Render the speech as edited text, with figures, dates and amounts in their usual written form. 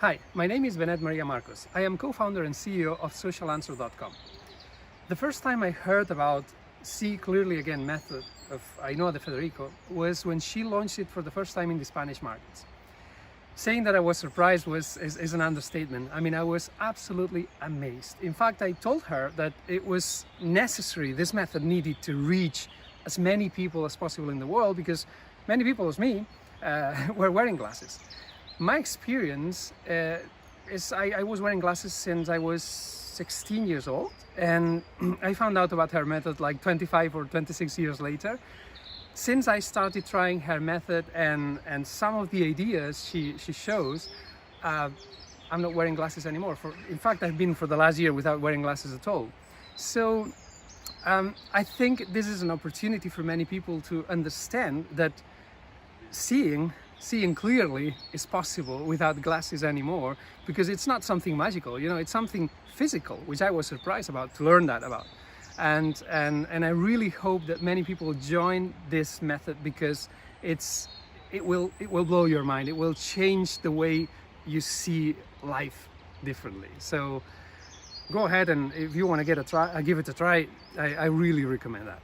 Hi, my name is Benet Maria Marcos. I am co-founder and CEO of socialanswer.com. The first time I heard about See Clearly Again method of Ainhoa de Federico was when she launched it for the first time in the Spanish markets. Saying that I was surprised is an understatement. I mean, I was absolutely amazed. In fact, I told her that it was necessary, this method needed to reach as many people as possible in the world because many people as me were wearing glasses. My experience is I was wearing glasses since I was 16 years old, and I found out about her method like 25 or 26 years later. Since I started trying her method and some of the ideas she shows, I'm not wearing glasses anymore. In fact, I've been for the last year without wearing glasses at all. So I think this is an opportunity for many people to understand that seeing clearly is possible without glasses anymore, because it's not something magical, you know, it's something physical, which I was surprised about to learn that about. And I really hope that many people join this method because it will blow your mind. It will change the way you see life differently. So go ahead, and if you want to give it a try, I really recommend that.